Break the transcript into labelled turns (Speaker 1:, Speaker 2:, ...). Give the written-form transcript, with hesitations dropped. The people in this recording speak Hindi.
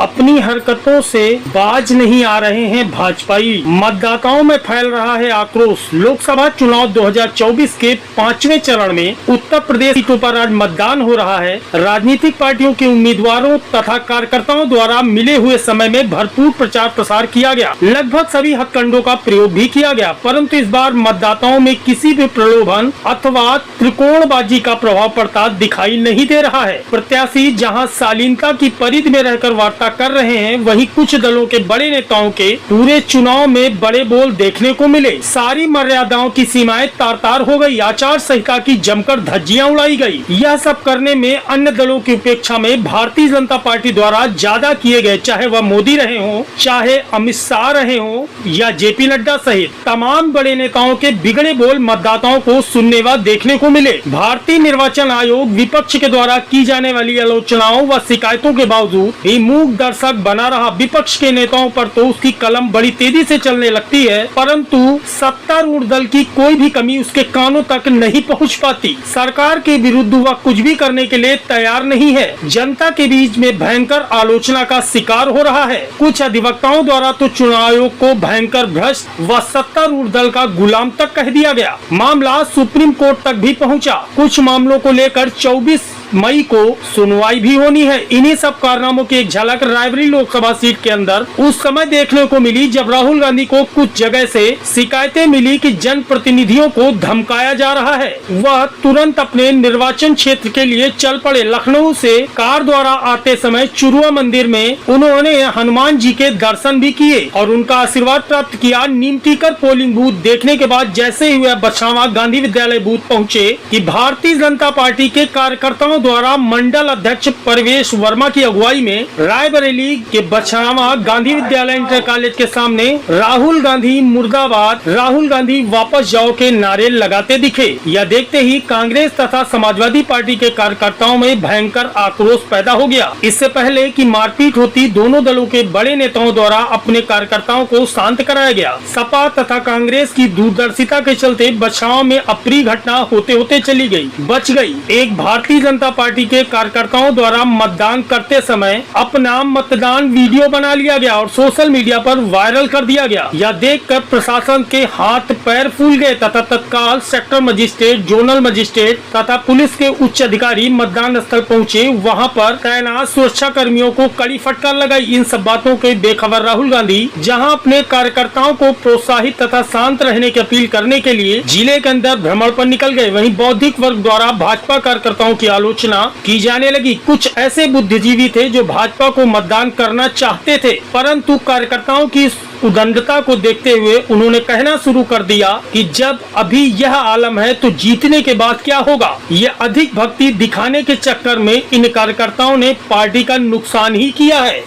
Speaker 1: अपनी हरकतों से बाज नहीं आ रहे हैं भाजपाई। मतदाताओं में फैल रहा है आक्रोश। लोकसभा चुनाव 2024 के 5वें चरण में उत्तर प्रदेश सीटों पर आज मतदान हो रहा है। राजनीतिक पार्टियों के उम्मीदवारों तथा कार्यकर्ताओं द्वारा मिले हुए समय में भरपूर प्रचार प्रसार किया गया। लगभग सभी हथकंडों का प्रयोग भी किया गया, परंतु इस बार मतदाताओं में किसी भी प्रलोभन अथवा त्रिकोणबाजी का प्रभाव पड़ता दिखाई नहीं दे रहा है। प्रत्याशी जहां शालीनता की परिधि में रहकर वार्ता कर रहे हैं, वहीं कुछ दलों के बड़े नेताओं के पूरे चुनाव में बड़े बोल देखने को मिले। सारी मर्यादाओं की सीमाएं तार-तार हो गई। आचार संहिता की जमकर धज्जियां उड़ाई गई। यह सब करने में अन्य दलों की उपेक्षा में भारतीय जनता पार्टी द्वारा ज्यादा किए गए, चाहे वह मोदी रहे हों, चाहे अमित शाह रहे हों या जेपी नड्डा सहित तमाम बड़े नेताओं के बिगड़े बोल मतदाताओं को सुनने व देखने को मिले। भारतीय निर्वाचन आयोग विपक्ष के द्वारा की जाने वाली आलोचनाओं व शिकायतों के बावजूद भी मूक दर्शक बना रहा। विपक्ष के नेताओं पर तो उसकी कलम बड़ी तेजी से चलने लगती है, परंतु सत्तारूढ़ दल की कोई भी कमी उसके कानों तक नहीं पहुंच पाती। सरकार के विरुद्ध वह कुछ भी करने के लिए तैयार नहीं है। जनता के बीच में भयंकर आलोचना का शिकार हो रहा है। कुछ अधिवक्ताओं द्वारा तो चुनाव आयोग को भयंकर भ्रष्ट व सत्तारूढ़ दल का गुलाम तक कह दिया गया। मामला सुप्रीम कोर्ट तक भी पहुंचा। कुछ मामलों को लेकर 24 मई को सुनवाई भी होनी है। इन्हीं सब कारनामों की एक झलक रायबरेली लोकसभा सीट के अंदर उस समय देखने को मिली जब राहुल गांधी को कुछ जगह से शिकायतें मिली कि जनप्रतिनिधियों को धमकाया जा रहा है। वह तुरंत अपने निर्वाचन क्षेत्र के लिए चल पड़े। लखनऊ से कार द्वारा आते समय चुरुआ मंदिर में उन्होंने हनुमान जी के दर्शन भी किए और उनका आशीर्वाद प्राप्त किया। नीमटीकर पोलिंग बूथ देखने के बाद जैसे ही वह बछावा गांधी विद्यालय बूथ पहुँचे कि भारतीय जनता पार्टी के कार्यकर्ताओं द्वारा मंडल अध्यक्ष परवेश वर्मा की अगुवाई में रायबरेली के बछावा गांधी विद्यालय इंटर कॉलेज के सामने राहुल गांधी मुर्दाबाद, राहुल गांधी वापस जाओ के नारे लगाते दिखे। यह देखते ही कांग्रेस तथा समाजवादी पार्टी के कार्यकर्ताओं में भयंकर आक्रोश पैदा हो गया। इससे पहले कि मारपीट होती, दोनों दलों के बड़े नेताओं द्वारा अपने कार्यकर्ताओं को शांत कराया गया। सपा तथा कांग्रेस की दूरदर्शिता के चलते बछावा में अप्रिय घटना होते होते चली गई, बच गई। एक भारतीय जनता पार्टी के कार्यकर्ताओं द्वारा मतदान करते समय अपना मतदान वीडियो बना लिया गया और सोशल मीडिया पर वायरल कर दिया गया। यह देखकर प्रशासन के हाथ पैर फूल गए तथा तत्काल सेक्टर मजिस्ट्रेट, जोनल मजिस्ट्रेट तथा पुलिस के उच्च अधिकारी मतदान स्थल पहुंचे। वहां पर तैनात सुरक्षा कर्मियों को कड़ी फटकार लगाई। इन सब बातों के बेखबर राहुल गांधी जहां अपने कार्यकर्ताओं को प्रोत्साहित तथा शांत रहने की अपील करने के लिए जिले के अंदर भ्रमण पर निकल गए, वहीं बौद्धिक वर्ग द्वारा भाजपा कार्यकर्ताओं की आलोचना की जाने लगी। कुछ ऐसे बुद्धिजीवी थे जो भाजपा को मतदान करना चाहते थे, परंतु कार्यकर्ताओं की उदंडता को देखते हुए उन्होंने कहना शुरू कर दिया कि जब अभी यह आलम है तो जीतने के बाद क्या होगा। ये अधिक भक्ति दिखाने के चक्कर में इन कार्यकर्ताओं ने पार्टी का नुकसान ही किया है।